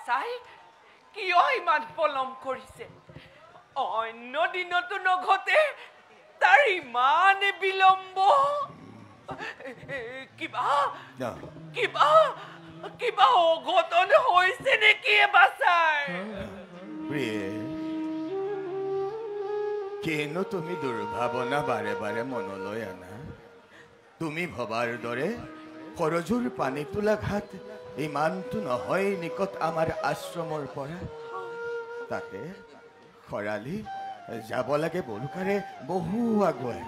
বাছাই কিয় ইমান পলম কৰিছে অন্য দিনতো নঘটে তাৰ ইমান বিলম্ব কিবা কিবা কিবা অঘটন হৈছে নেকি বাছাই কিনো তুমি দুৰ্ভাৱনা বাৰে বাৰে মনলৈ আনা তুমি ভবাৰ দৰে সৰজুৰ পানী তোলা ঘাট ইমানটো নহয় নিকট আমাৰ আশ্ৰমৰ পৰা তাতে খৰালি যাব লাগে বলুকাৰে বহু আগুৱাই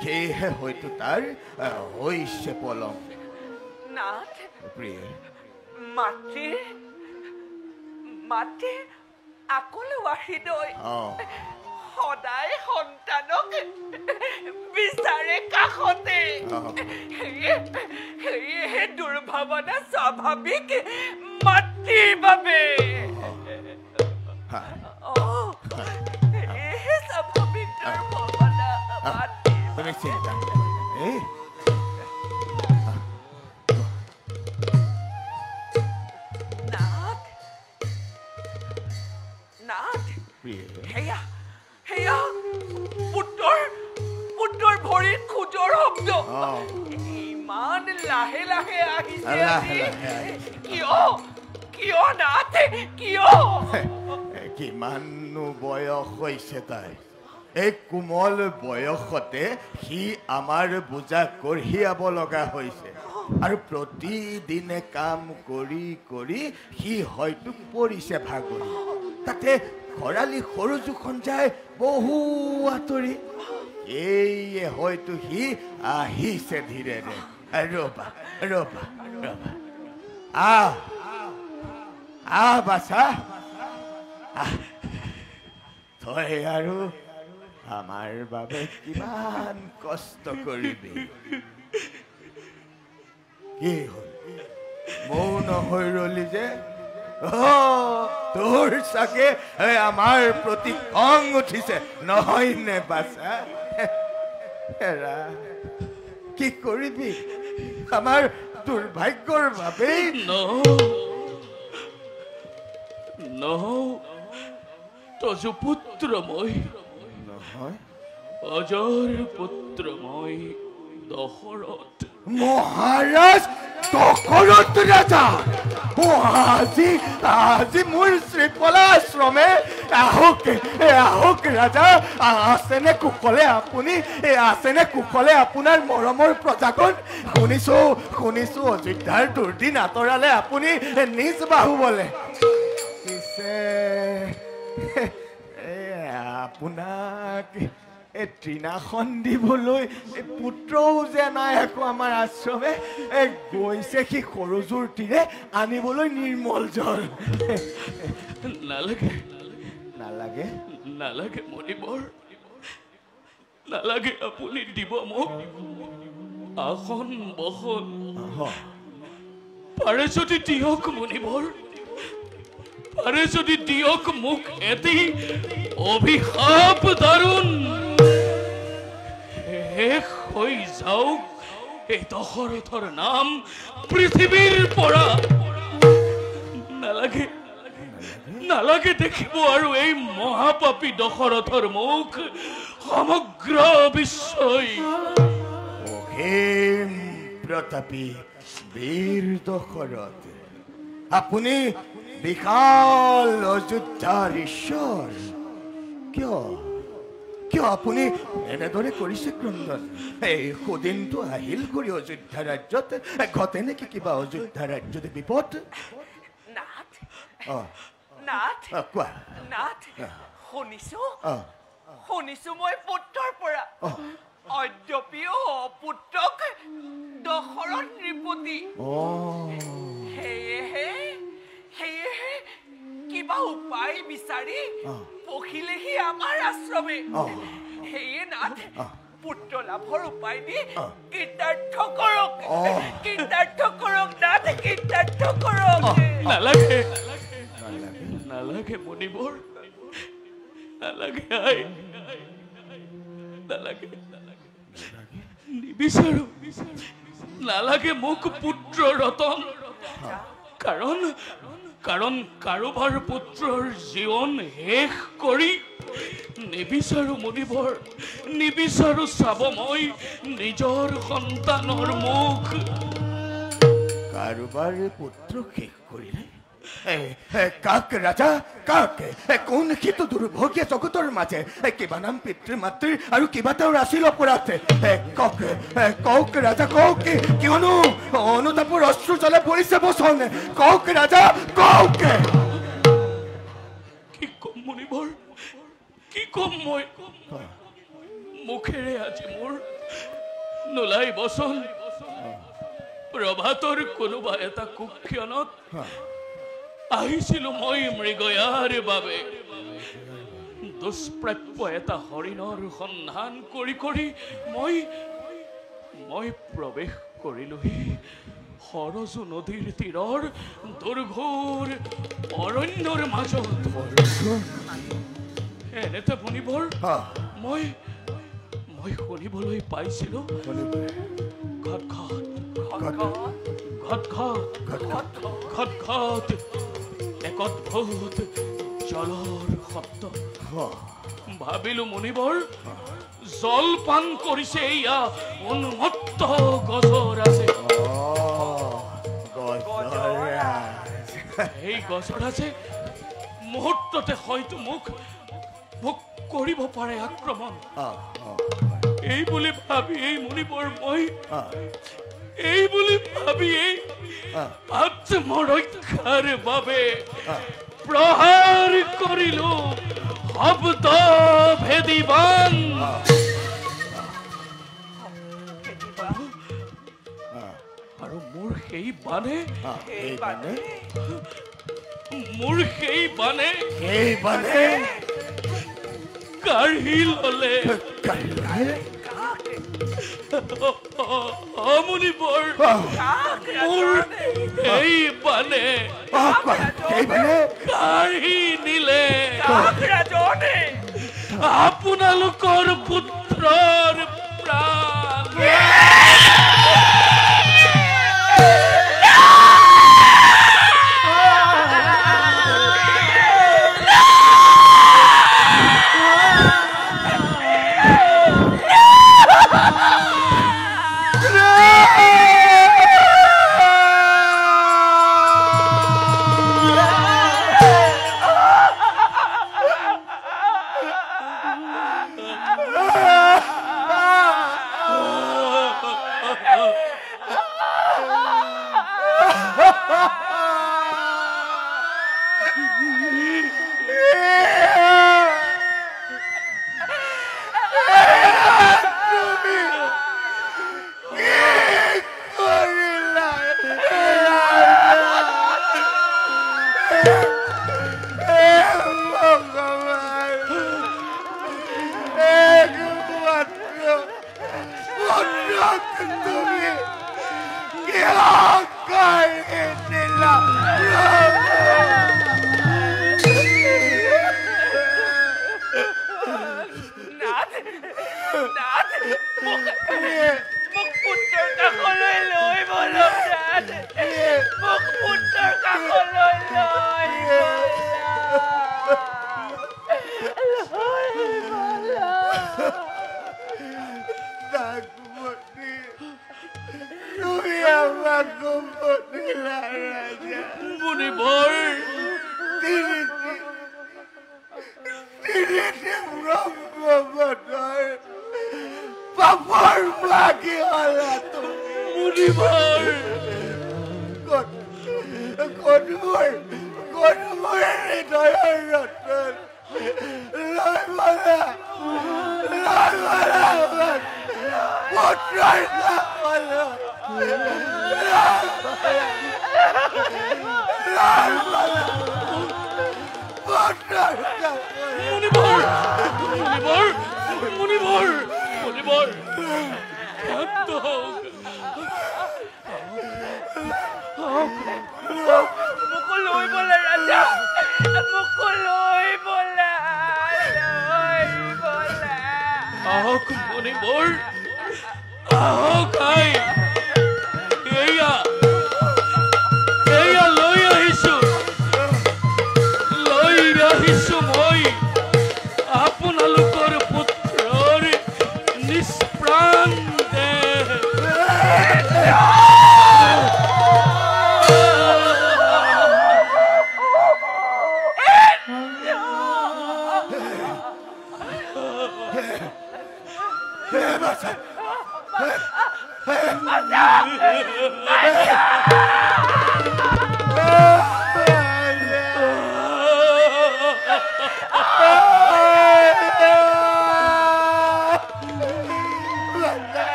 সেয়েহে হয়তো তাৰ হৈছে পলম নাথ প্ৰিয়ে মাতৃ আকলো আহিদৈ সদায় সন্তানক বিচাৰে কাষতে সেয়েহে দুৰ্ভাৱনা স্বাভাৱিক মাতৃৰ বাবে সেয়েহে স্বাভাৱিক দুৰ্ভাৱনা তুমি চিন্তা সেয়া পুত্ৰৰ ভৰিৰ খোজৰ শব্দ ইমান লাহে লাহে আহিছে কিয় নাথ কিয় কিমাননো বয়স হৈছে তাই এই কোমল বয়সতে সি আমাৰ বোজা কঢ়িয়াব লগা হৈছে আৰু প্ৰতিদিনে কাম কৰি কৰি সি হয়তো পৰিছে ভাগৰি তাতে খৰালি সৰজুখন যায় বহু আঁতৰি এইয়ে হয়তো সি আহিছে ধীৰেৰে ৰবা ৰবা ৰবা বাছা তই আৰু আমাৰ বাবে কিমান কষ্ট কৰিবি কি হ'ল মৌন হৈ ৰলি যে তোৰ চাগে আমাৰ প্ৰতি খং উঠিছে নহয় নে বাছা কি কৰিবি আমাৰ দুৰ্ভাগ্যৰ বাবেই তজু পুত্ৰ মই নহয় অজৰ পুত্ৰ মই দশৰথ মহাৰাজ দশৰথ ৰাজা আজি মোৰ শ্ৰীপলাশ্ৰমে আহক ৰাজা আছেনে কুশলে আপোনাৰ মৰমৰ প্ৰজাগণ শুনিছো অযোধ্যাৰ দুৰ্দিন আঁতৰালে আপুনি নিজ বাহুবলে পিছে আপোনাক তৃণাখন দিবলৈ পুত্ৰও যে নাই আকৌ আমাৰ আশ্ৰমে গৈছে সি সৰজুৰ তীৰে আনিবলৈ নিৰ্মল জল নালাগে নালাগে নালাগে মণিবৰ নালাগে আপুনি দিব মোক আসন বসন পাৰে যদি দিয়ক মণিবৰ পাৰে যদি দিয়ক মোক এটি অভিশাপ দাৰুণ শেষ হৈ যাওক এই দশৰথৰ নাম পৃথিৱীৰ পৰা নালাগে নালাগে দেখিব আৰু এই মহাপাপী দশৰথৰ মুখ সমগ্ৰ বিশ্বই অসীম প্ৰতাপী বীৰ দশৰথ আপুনি বিশাল অযোধ্যাৰ ঈশ্বৰ কিয় আপুনি এনেদৰে কৰিছে ক্ৰন্দন এই সুদিনটো আহিল কৰি অযোধ্যা ৰাজ্যত ঘটে নেকি কিবা অযোধ্যা ৰাজ্যত বিপদ কোৱা শুনিছো মই পুত্ৰৰ পৰা অদ্যপিও পুত্ৰক দশৰথ নৃপতি সেয়েহে কিবা উপায় বিচাৰি পখিলেহি আমাৰ আশ্ৰমে সেয়ে নাথ পুত্ৰ লাভৰ উপায় দি কীৰ্তাৰ্থ কৰক নাথ কীৰ্তাৰ্থ কৰক নালাগে নালাগে মণিবৰ নালাগে নালাগে নিবিচাৰো নালাগে মোক পুত্ৰ ৰতন কাৰণ কাৰোবাৰ পুত্ৰৰ জীৱন শেষ কৰি নিবিচাৰো মুনিবৰ, নিবিচাৰো চাব মই নিজৰ সন্তানৰ মুখ। কাৰোবাৰ পুত্ৰ শেষ কৰিলে? কাক ৰাজা, কাক? কোন সিটো দুৰ্ভগীয়া জগতৰ মাজে কিবা নাম পিতৃ মাতৃৰ আৰু কিবা তেওঁৰ আছিল অপৰাধ? কওক কওক ৰাজা, কওক। কিয়নো অনুতাপৰ অশ্ৰু জ্বলে পৰিছে বচন। কওক ৰাজা, কওক। কি কম মুনিবৰ, কি কম মই? মুখেৰে আজি মোৰ নোলাই বচন। প্ৰভাতৰ কোনোবা এটা কুক্ষণত আহিছিলো মই মৃগয়াৰ বাবে। দুষ্প্ৰাপ্য এটা হৰিণৰ সন্ধান কৰি কৰি মই প্ৰৱেশ কৰিলোহি সৰজু নদীৰ তীৰৰ দুৰ্ঘোৰ অৰণ্যৰ মাজত। এনেতে মুনিবৰ মই শুনিবলৈ পাইছিলো ঘট এক অদ্ভুত জলৰ শব্দ। ভাবিলো মুনিবৰ জল পান কৰিছে এয়া উন্মত্ত গজৰাজে। এই গজৰাজে মুহূৰ্ততে হয়তো মোক কৰিব পাৰে আক্ৰমণ। এই বুলি ভাবি এই মুনিবৰ মই এই বুলি ভাবি আত্মৰক্ষাৰ বাবে প্ৰহাৰ কৰিলো শব্দ ভেদী বাণ। আৰু মোৰ সেই বাণে কাঢ়ি ললে মুনিবৰ। মোৰ এই বাণে কাঢ়ি নিলে আপোনালোকৰ পুত্ৰৰ প্ৰাণ।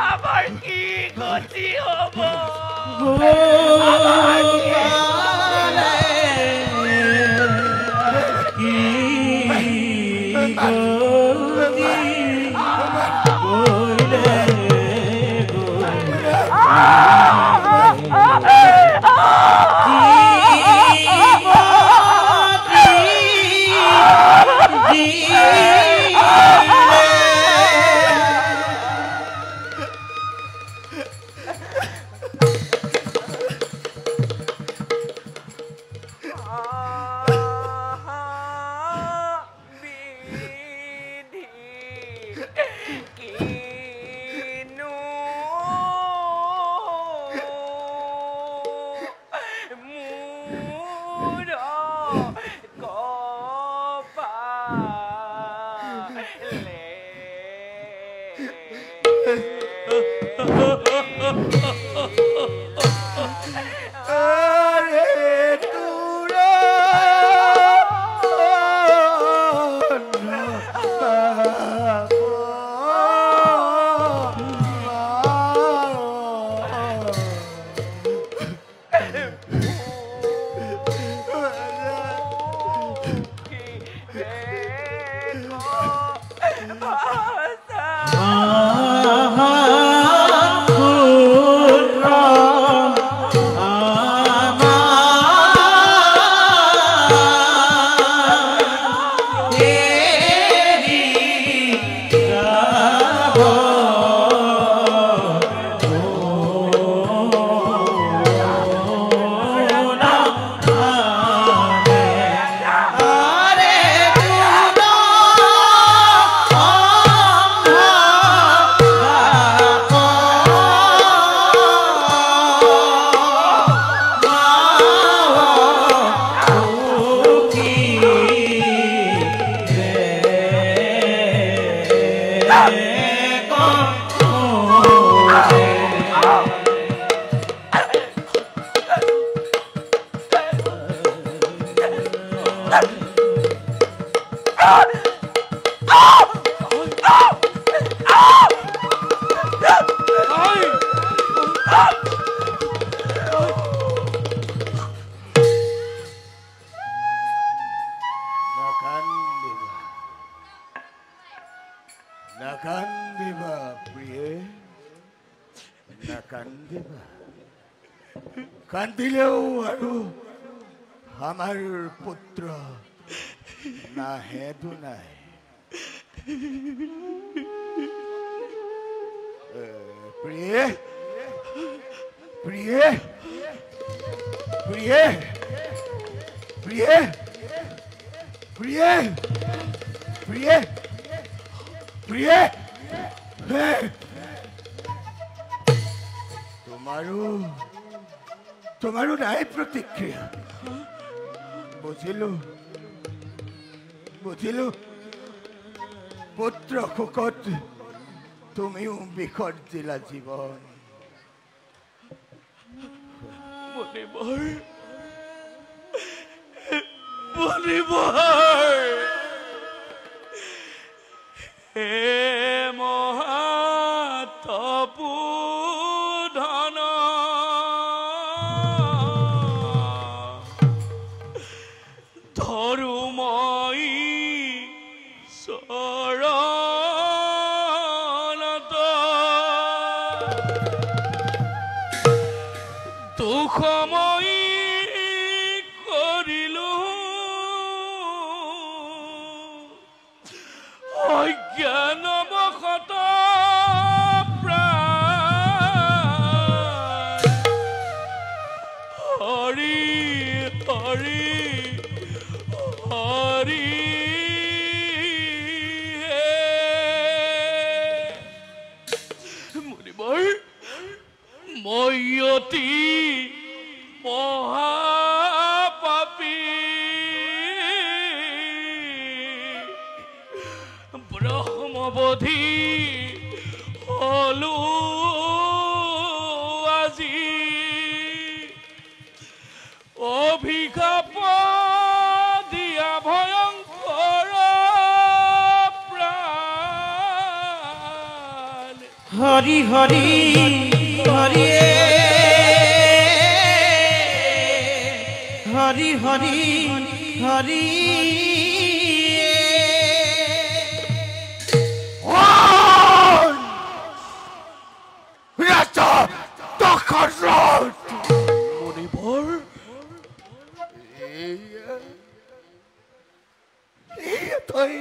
আমাৰ কি গতি হব নাকান্দিবা প্ৰিয়ে, নাকান্দিবা। কান্দিলেও আৰু আমাৰ পুত্ৰ নাহে দুনাই। প্ৰিয়ে, প্ৰিয়ে, প্ৰিয়ে, প্ৰিয়ে, প্ৰিয়ে, প্ৰিয়ে, প্ৰিয়ে, তোমাৰো নাই প্ৰতিক্ৰিয়া। বুজিলো, বুজিলো, পুত্ৰ শোকত তুমিও বিসৰ্জিলা জীৱন। মণিবৰ, মণিবৰ, হে মহাতপোধন, ধৰো মই চৰণত। মই অতি মহাপাপী ব্ৰহ্মবধি হলো আজি অভিশাপ দিয়া ভয়ংকৰ প্ৰাণ হৰি হৰি হৰি হৰি হৰি হৰি ৰাজা দখৰত মণিবৰ তুই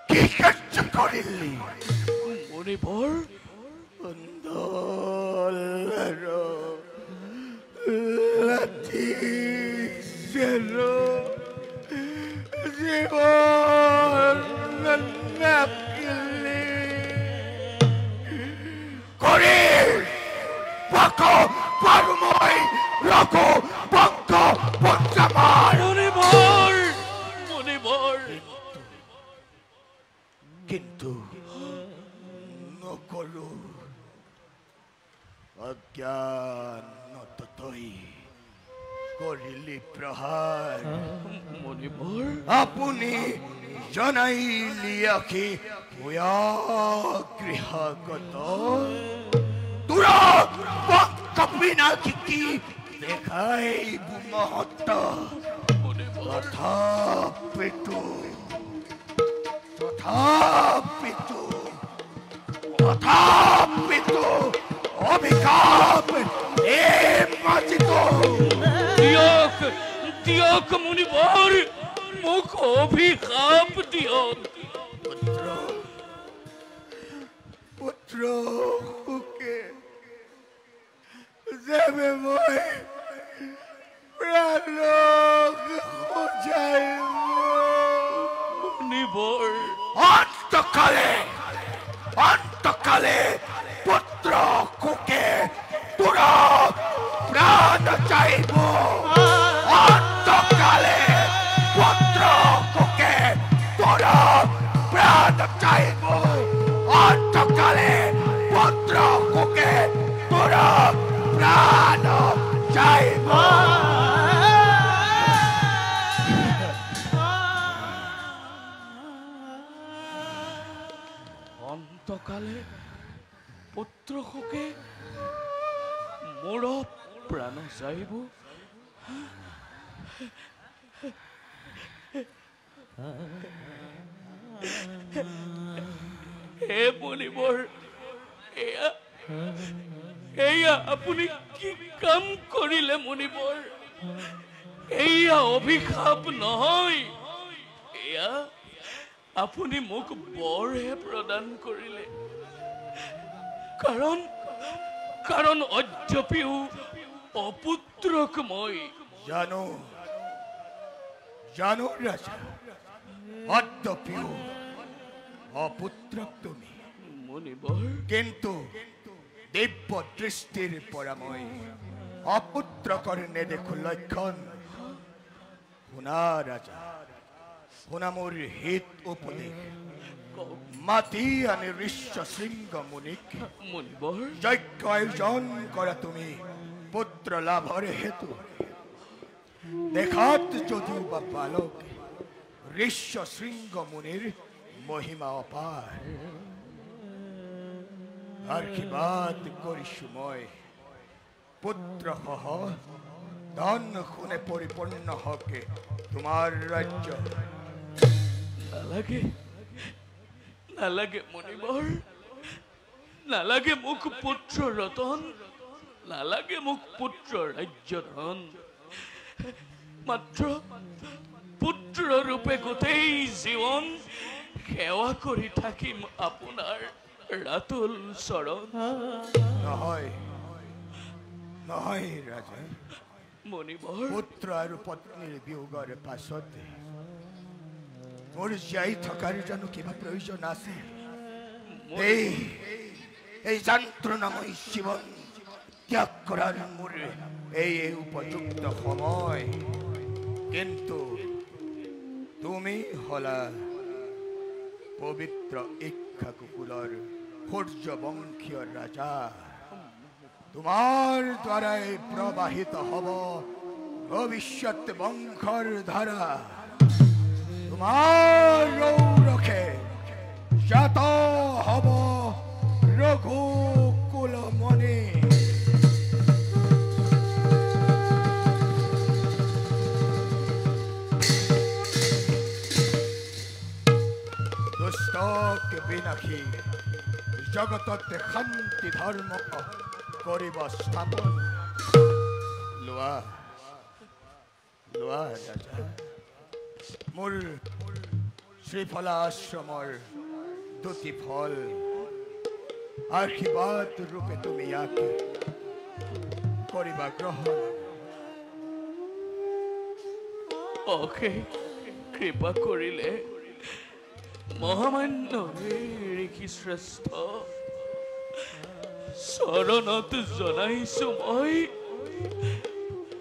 কি কাজ কৰিলি মণিবৰ মণিবৰ মণিবৰ কিন্তু নকৰো অজ্ঞান তই কৰিলি প্ৰহাৰ মণিবৰ আপুনি জনাইলি আখি গৃহগত তোৰ কপিনা কি দেখাই মহত্ব তথাপিতো অভিশাপ মাজিত দিয়ক দিয়ক মণিবৰ মোক অভিশাপ দিয়ক পুত্ৰ সুখে যেবে মই প্ৰাণক সজাই মণিবৰ অন্তকালে পুত্ৰ সুখে তোৰ প্ৰাণ চাইব অন্তকালে পুত্ৰ সুখে তোৰ প্ৰাণ চাইব অন্তকালে পুত্ৰ সুখে তোৰ প্ৰাণ চাইব অন্তকালে পুত্ৰ শোকে মোৰ প্ৰাণ যাইব হে মণিবৰ এয়া আপুনি কি কাম কৰিলে মণিবৰ এয়া অভিশাপ নহয় এয়া আপুনি মোক বৰহে প্ৰদান কৰিলে কাৰণ অদ্যপিও অপুত্ৰক মই জানো ৰাজা অদ্যপিও অপুত্ৰক তুমি মণিবৰ কিন্তু দিব্য দৃষ্টিৰ পৰা মই অপুত্ৰকৰ নেদেখো লক্ষণ শুনা ৰাজা শুনা মোৰ হিত উপদেশ মাতি আনি ঋষ্য শৃংগ মুনিক মণিবৰ যজ্ঞ আয়োজন কৰা তুমি পুত্ৰ লাভৰ হেতু দেখাত যদিও বা বালক ঋষ্য শৃংগ মুনিৰ মহিমা অপাৰ আশীৰ্বাদ কৰিছো মই পুত্ৰ সহ ধন সোণে পৰিপূৰ্ণ হকে তোমাৰ ৰাজ্য নালাগে মণিবৰ নালাগে মোক পুত্ৰ ৰতন নালাগে মোক পুত্ৰ ৰাজ্য ধন মাত্ৰ পুত্ৰ ৰূপে গোটেই জীৱন সেৱা কৰি থাকিম আপোনাৰ ৰাতুল চৰণ নহয় ৰাজা মণিবৰ পুত্ৰ আৰু পত্নীৰ বিয়োগৰ পাছতে মোৰ জীয়াই থকাৰ জানো কিবা প্ৰয়োজন আছে এই যন্ত্ৰণাময় জীৱন ত্যাগ কৰাৰ মোৰ এই উপযুক্ত সময়, কিন্তু তুমি হলা পবিত্ৰ ইক্ষাকুকুলৰ সূৰ্যবংশীয় ৰাজা। তোমাৰ দ্বাৰাই প্ৰবাহিত হ'ব ভৱিষ্যত বংশৰ ধাৰা। তোমাৰ ৰৌৰখে জাত হ'ব ৰঘুকুলমণি। দুষ্টক বিনাশী জগতত শান্তি ধৰ্ম কৰিব স্থাপন। লোৱা লোৱা ৰাজা, মোৰ শ্ৰীফলা আশ্ৰমৰ দুটি ফল, আশীৰ্বাদ ৰূপে তুমি ইয়াক কৰিবা গ্ৰহণ। অশেষ কৃপা কৰিলে মহামান্য ঋষি শ্ৰেষ্ঠ, চৰণত জনাইছো মই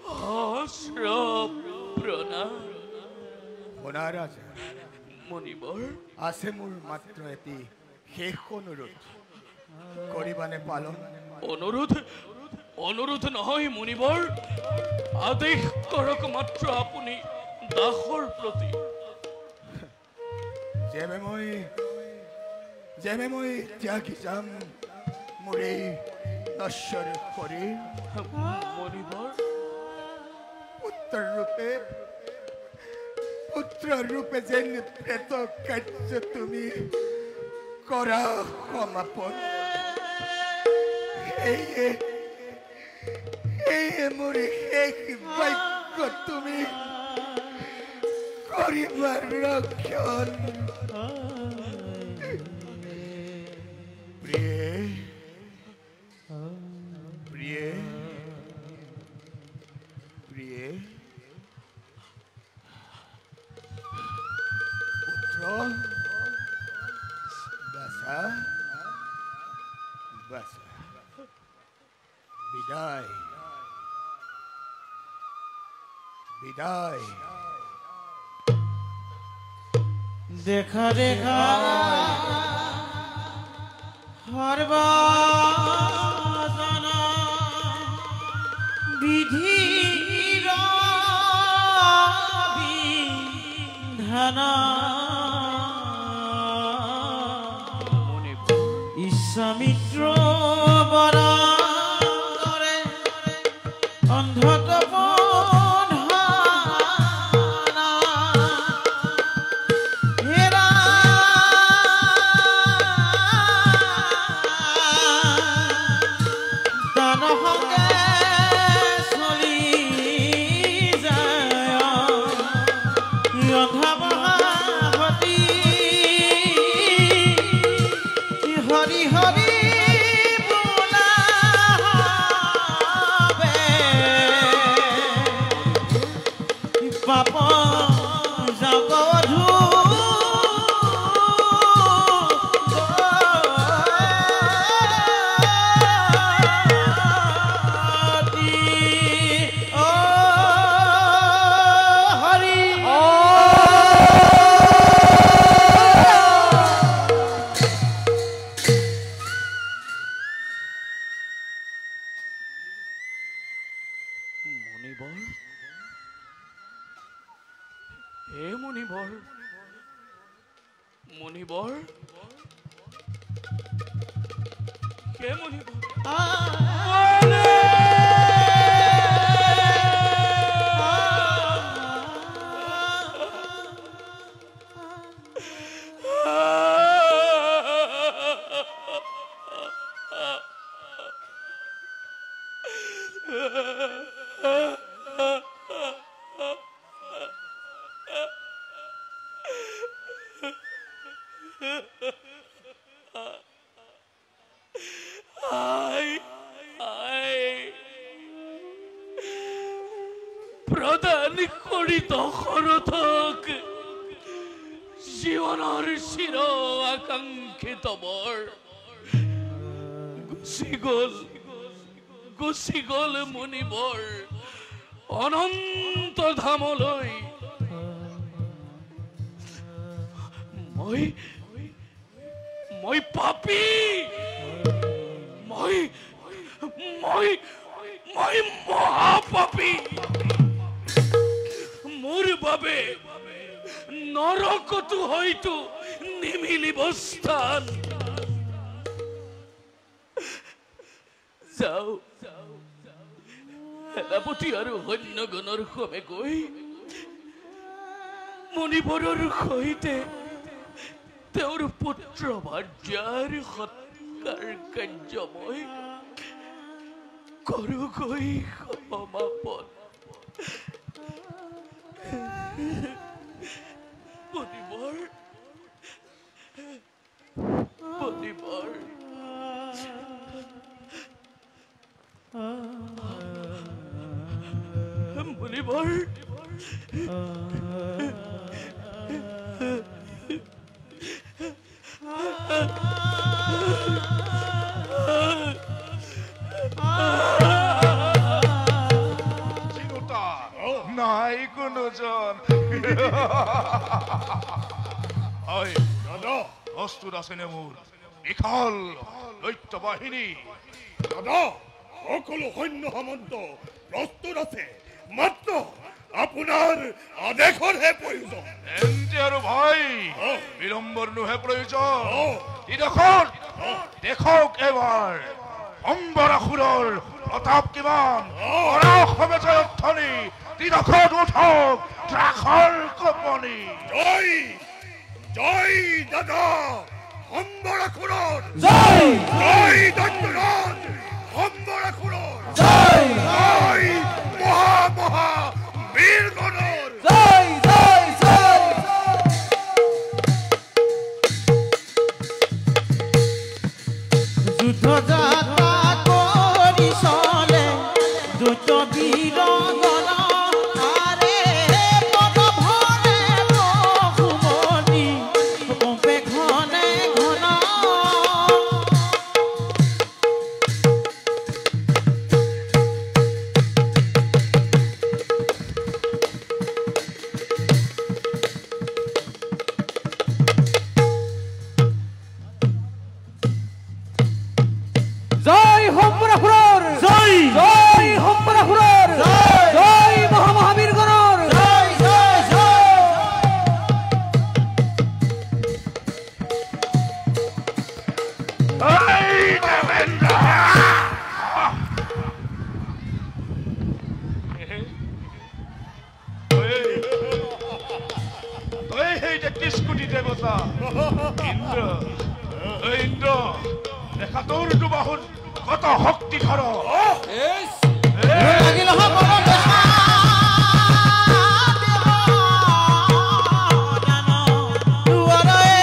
সহস্ৰ প্ৰণাম। শুনা ৰাজা, মুনিবৰ আছে মোৰ মাত্ৰ এটি শেষ অনুৰোধ, কৰিবানে পালন? অনুৰোধ নহয় মুনিবৰ, আদেশ কৰক মাত্ৰ আপুনি দাসৰ প্ৰতি। যেনে মই ত্যাগি যাম মোৰ এই নশ্বৰ শৰীৰ, মুনিবৰ পুত্র রূপে যেন প্রেত কার্য তুমি করা সমাপন, এই মোর শেষ বাক্য তুমি করিবার রক্ষণ। প্রিয়ে প্রিয়ে প্রিয়ে পুত্র বাসা বাসা, বিদায় বিদায়। দেখা দেখা হরবাসনা বিধির বিধান, ইচ্ছামিত্র বরা করে অন্ধতপ প্ৰদান কৰি দশৰথক জীৱনৰ চিৰ আকাংক্ষিত বৰ গুচি গল গুচি গ'ল মুনিবৰ অনন্ত ধামলৈ। মই পাপী, মই মহাপাপী। মোৰ বাবে নৰকতো হয়তো নিমিলিব স্থান। যাও সেনাপতি আৰু সৈন্যগণৰ সমে গৈ মুনিবৰৰ সৈতে তেওঁৰ পুত্ৰ ভাৰ্যাৰ সৎকাৰ কাৰ্য মই কৰোগৈ সমাপন। মুনিবৰ মুনিবৰ মুনিবৰ নাই কোনোজন। প্ৰস্তুত আছেনে মোৰ বিশাল দৈত্য বাহিনী? দাদা, সকলো সৈন্য সামন্ত প্ৰস্তুত আছে, মাত্ৰ আপোনাৰ আদেশৰহে প্ৰয়োজন। এন্তে আৰু ভাই বিলম্বৰনোহে প্ৰয়োজন। দেখক এবাৰ অম্বৰাসুৰৰ প্ৰতাপ কিমান। অসমে জয়ধ্বনি তীৰখত উঠক ত্ৰাসৰ কঁপনি। জয় জয় দাদা অম্বৰাসুৰৰ জয় জয় দৈত্যৰাজ অম্বৰাসুৰৰ জয় জয় মহা বীৰগণৰ জয় জয় জয়। যুদ্ধ যাত্ৰা কৰি চলে দ্ৰুত বীৰগণ তাৰে পদ ভৰে বহুমতি কম্পে ঘনে ঘন। জয় সম্পৰাসুৰৰ জয় জয় সম্পৰাসুৰৰ জয় জয় মহাবীৰগণৰ জয় জয় জয়। সেই ৩৩ কোটি দেৱতা ইন্দ্ৰ, ইন্দ্ৰ দেখা তোৰ দুবাহুত কত শক্তি ধৰ। লাগিল সকলো দেখা জান দুৱাৰে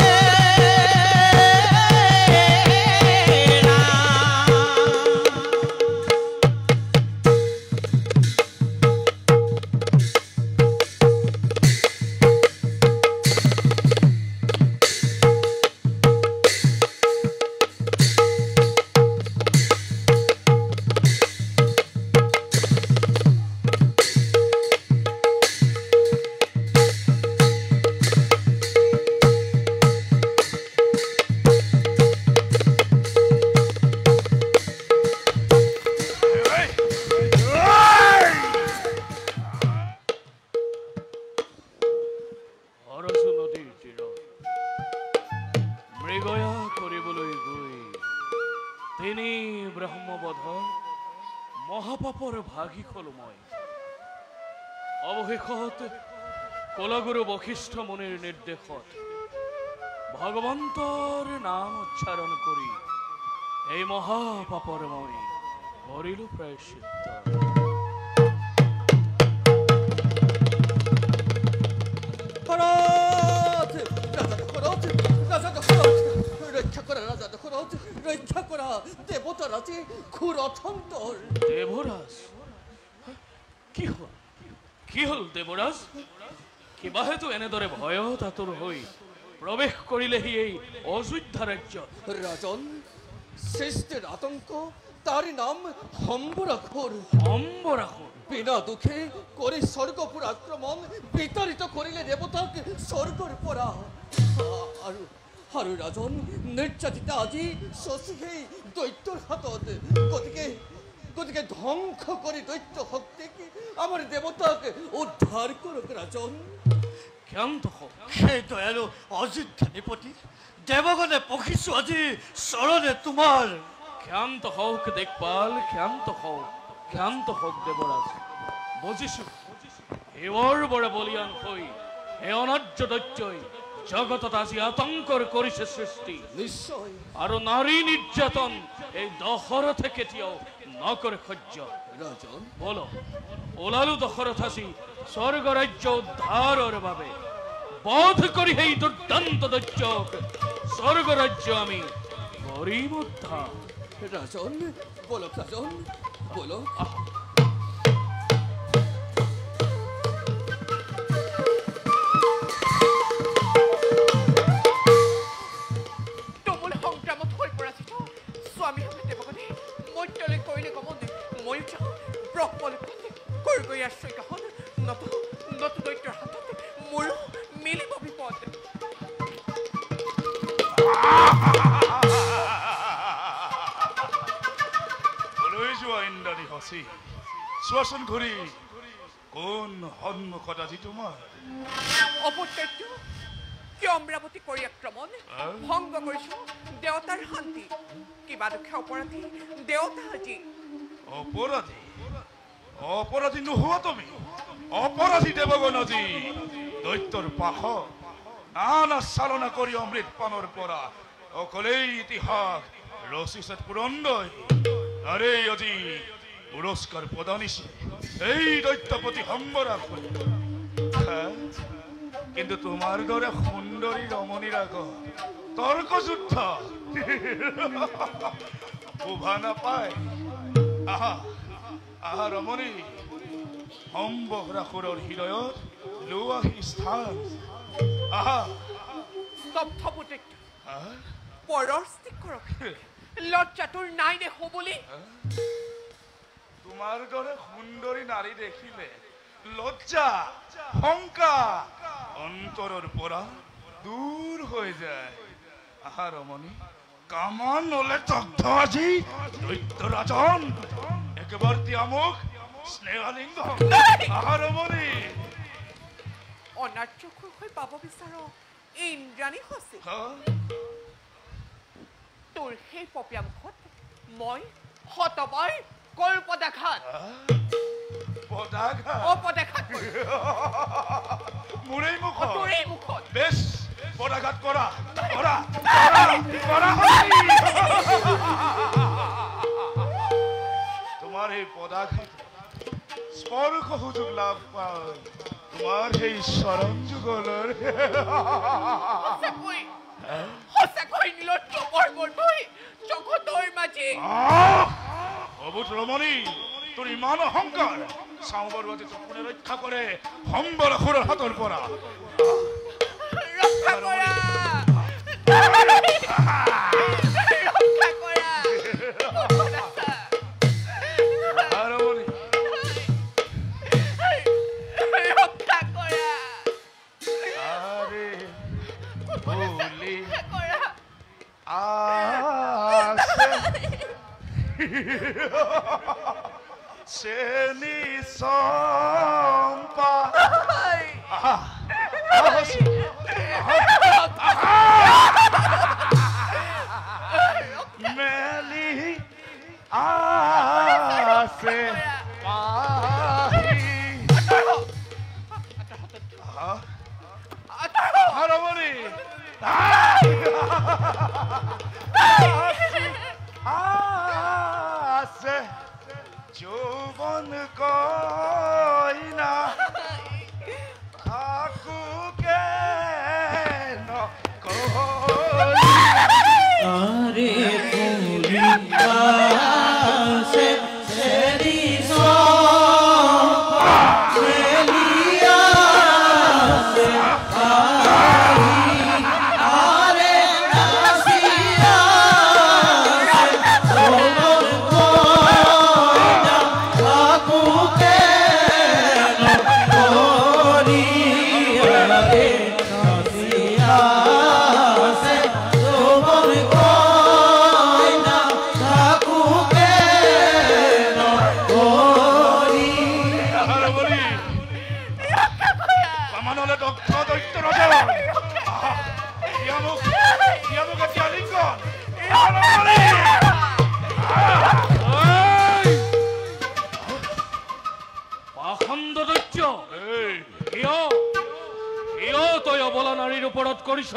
মহাপাপৰ ভাগি হলো মই। অৱশেষত কুলগুৰু বশিষ্ঠ মুনিৰ নিৰ্দেশত ভগৱন্তৰ নাম উচ্চাৰণ কৰি এই মহাপাপৰ মই কৰিলো প্ৰায়শ্চিত্ত। ৰক্ষা কৰা দেৱতাৰাজে খুৰথন্তৰ। দেৱৰাজ কি হল দেৱৰাজ? কিবাহেতু এনেদৰে ভয়ত আতুৰ হৈ প্ৰৱেশ কৰিলেহি এই অযোধ্যা ৰাজ্য। ৰাজন, সৃষ্টিৰ আতংক তাৰ নাম হম্বৰাখোৰ। অম্বৰাখোৰ বিনা দুঃখে কৰে স্বৰ্গপুৰ আক্ৰমণ, বিতাড়িত কৰিলে দেবতাকে স্বৰ্গৰ পৰা। আৰু রাজন নির্যাতিত আজি শশীহে দৈত্যর হাতত। গতিকে ধ্বংস করে দৈত্য শক্তিকে আমার দেবতাকে উদ্ধার করুক রাজন। ক্ষান্ত হও, হে দয়ালু অযোধ্যা নিপতি, দেবগণে পখিছো আজি শরণে তোমার। ক্ষান্ত হোক দেখপাল, ক্ষান্ত হোক দেবরাজ। বুঝিছো এবার বড় বলিয়ান হই এ অনার্য দৈত্যই জগতত আজি আতঙ্কর করিছে সৃষ্টি। নিশ্চয় আর নারী নির্যাতন এই দশরথে কেতিয়াও নকরে সহ্য। রাজন বলো ওলালু দশরথ আসি স্বর্গরাজ্য উদ্ধারের বাবে বধ করি এই দুর্দান্ত দৈত্যক স্বর্গরাজ্য আমি করিব উদ্ধার। রাজন বলো, রাজন বলো। তুমুল সংগ্ৰামত হৈ পৰাচিত স্বামী সঙ্গে দেৱগণে মৈত্যলৈ কৰিলে গমন ময়ো যাওঁ ব্ৰহ্মলোকত গৈ আশ্ৰয় কাষত নতু দৈত্যৰ হাতত মোৰো মিলিব বিপদ। কলৈ যোৱা ইন্দ্ৰাণী হচি, চোৱাচোন ঘূৰি কোন সন্মুখত আজি তোমাৰ? অপত্যৰ্য কিয় অমৰাৱতী কৰি আক্ৰমণ ভংগ কৰিছো দেৱতাৰ শান্তি। কিবা দুখে অপৰাধী দেৱতা আজি। অপৰাধী নোহোৱা তুমি, অপৰাধী দেবগণ আজি দৈত্যৰ পাশ নানা চালনা কৰি অমৃত পানৰ পৰা অকলেই ইতিহাস ৰচিছে পুৰন্দয়। আৰে আজি পুৰস্কাৰ প্ৰদানিছে এই দৈত্যপতি হম্বৰাখোৰ। কিন্তু তোমাৰ দৰে সুন্দৰী ৰমণীৰ আগত তৰ্ক যুদ্ধ শোভা নাপায়। আহা ৰমণী, হম্বৰাখোৰৰ হৃদয়ত লোৱাহি স্থান। আহা স্তব্ধ পুত্ৰিক পৰৰ স্থিৰক লজ্জাটোৰ নাই নে হবলি। তোমাৰ দৰে সুন্দৰী নাৰী দেখিলে লজ্জা শংকা অন্তৰৰ পৰা দূৰ হৈ যায়। আহা ৰমণী, কামান নলে দগ্ধ আজি দৈত্য ৰাজন একেবাৰে ত্যামুক স্নেহালিংগ। আহা ৰমণী। অনাৰ্যকৰ হৈ পাব বিচাৰ ইন্দ্ৰাণী হচি, তোৰ সেই পপীয়া মুখত মই শতবাৰ কল্পদাঘাত অপদাঘাত মোৰেই মুখত তোৰেই মুখত বেশ পদাঘাত কৰা। তোমাৰ এই পদাঘাত স্পৰ্শ সুযোগ লাভ পায় তোমাৰ সেই চৰণ যুগলৰ। সঁচাকৈ নীলত্ব বৰবৰ্ধই জগতৰ মাজে। অবুধ ৰমণী, তোৰ ইমান অহংকাৰ চাওঁ বাৰু আজি তোক কোনে ৰক্ষা কৰে হম্বৰাখোৰৰ হাতৰ পৰা। ৰক্ষা কৰা চেনি চম্পা মেলি আছে ৰমণী আছে যৌবন কইনা কাকুকে আৰে ফুলিকা সে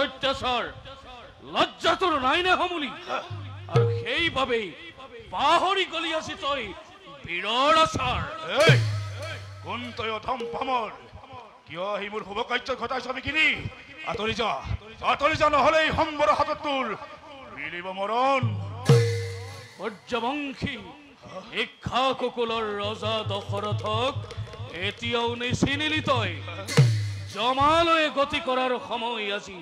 অত্যাচাৰ লজ্জা তোৰ নাই নে সমুলি আৰু সেইবাবেই পাহৰি গলি আছি তই বীৰৰ আচাৰ এই কোন তই অধম পামৰ কিয় আহি মোৰ শুভ কাৰ্য ঘটাইছ নেকি আঁতৰি যা নহ'লে এই সম্বৰ হাতত তোৰ মিলিব মৰণ সূৰ্যবংশী ইক্ষ্বাকুকুলৰ ৰজা দশৰথক এতিয়াও নিচিনিলি তই জমালয়ে গতি কৰাৰ সময় আজি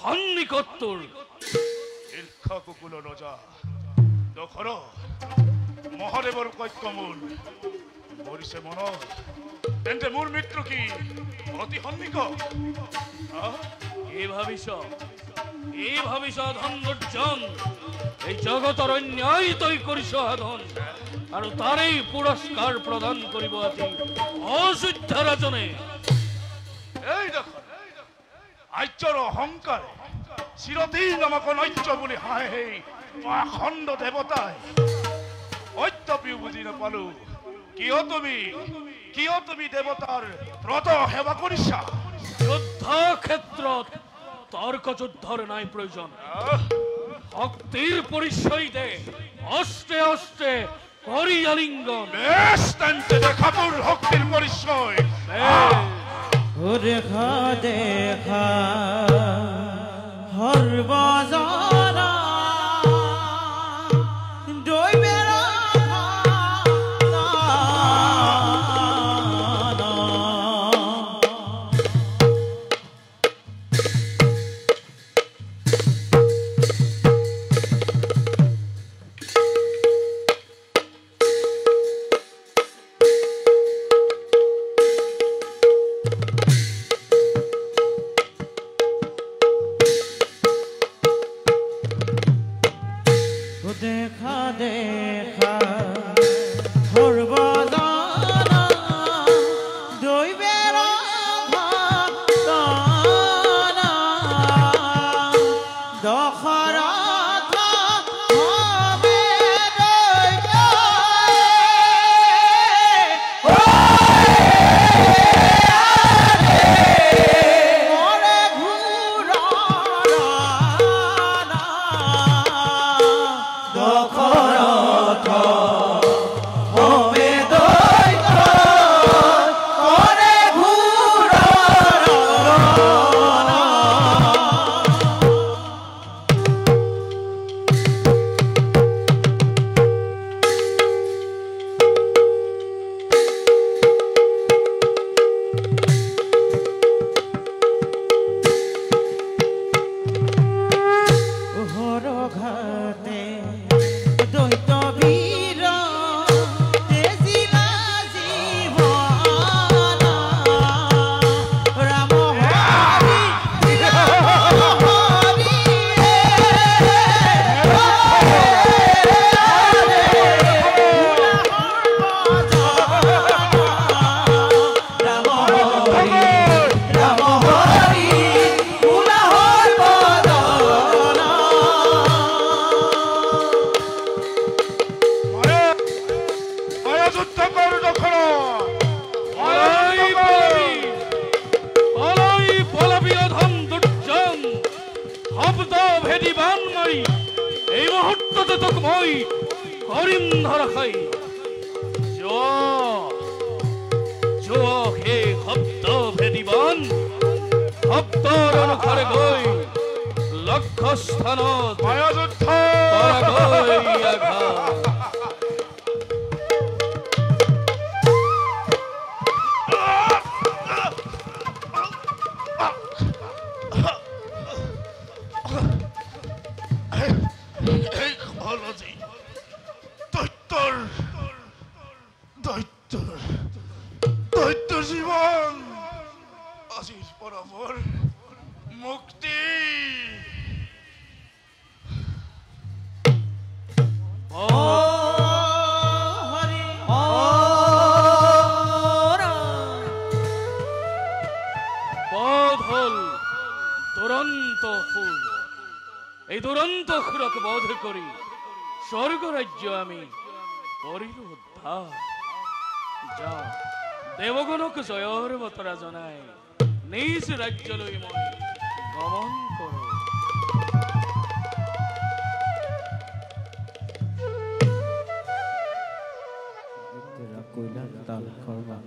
সন্নিকট তোৰ ইক্ষ্বাকুকুলৰ ৰজা দশৰথ মহাদেৱৰ কৈক্যমূল মৰিছে মনত তেন্তে মোৰ মৃত্যু কি অতি সন্নিকট এই ভাবিছ ধন দুৰ্জন এই জগতৰ অন্যায় তই কৰিছ সাধন আৰু তাৰেই পুৰস্কাৰ প্ৰদান কৰিব আজি অযোধ্যা ৰাজনে এই দেখোন আৰ্যৰ অহংকাৰে চিৰদিন আমাক নৈত্য বুলি হাঁহে সেই পাখণ্ড দেৱতাই অত্যপিও বুজি নাপালো কিয় তুমি দেৱতাৰ ব্ৰত সেৱা কৰিছা যুদ্ধ ক্ষেত্ৰত তৰ্ক যুদ্ধৰ নাই প্ৰয়োজন শক্তিৰ পৰিচয় দে অস্ত্ৰে অস্ত্ৰে কৰি আলিংগন বেশ তেন্তে দেখা তোৰ শক্তিৰ পৰিচয় দেখা দেখা সৰ্বজনা দৈবেৰা দেখা দেখা সৰ্বজনা দৈবেৰ ভাৱনা দশৰথ হবে লক্ষ্যস্থানত মায়াযুদ্ধ দৈত্য জীবন আজিৰ পৰা মোৰ মুক্তি এই দুৰন্ত সুৰক বধ কৰি স্বৰ্গ ৰাজ্য আমি কৰিল উদ্ধাৰ যা দেবগণক জয়ৰ বতৰা জনাই নিজ ৰাজ্যলৈ মই গমন করো। কইলা তাল করবা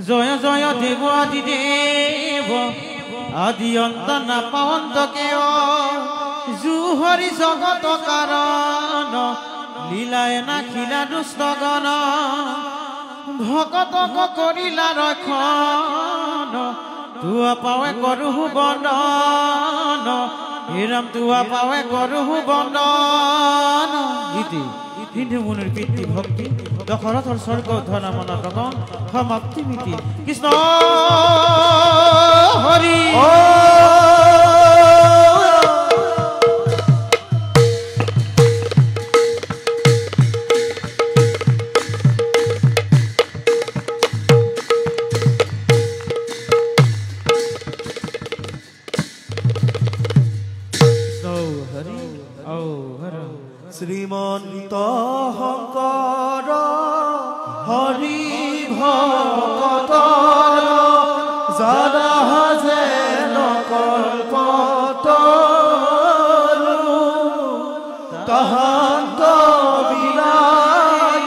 জয় জয় দেব আদি দেব আদি অন্ত না পাবন্ত কেও জুহরি জগত কারণ লীলায় না খিলা দুষ্ট গণ ভকতক করিলা রক্ষণ তুয়া পাৱে কৰুহু বন্দন হেৰাম তুয়া পাৱে কৰুহু বন্দন ইতি হিন্দু মুনিৰ পিতৃ ভক্তি দশৰথৰ স্বৰ্গ ধন মন গগন সমাপ্তি মিতি কৃষ্ণ হৰি শ্ৰীমন্ত শংকৰ হৰি ভকতৰ জানাজে নকল্পতৰু তাহান্ত বিলাই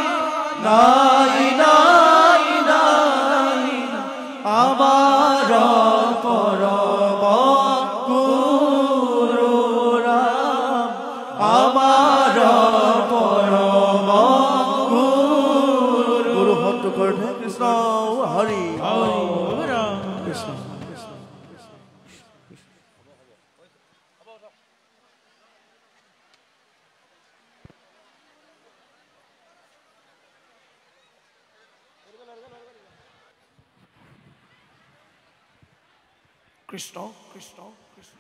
নাই নাই নাই আমাৰ পৰম গুৰু ৰাম আমাৰ পৰম গুৰু ভক্ত কৰ্ণে কৃষ্ণ হৰি কৃষ্ণ কৃষ্ণ কৃষ্ণ কৃষ্ণ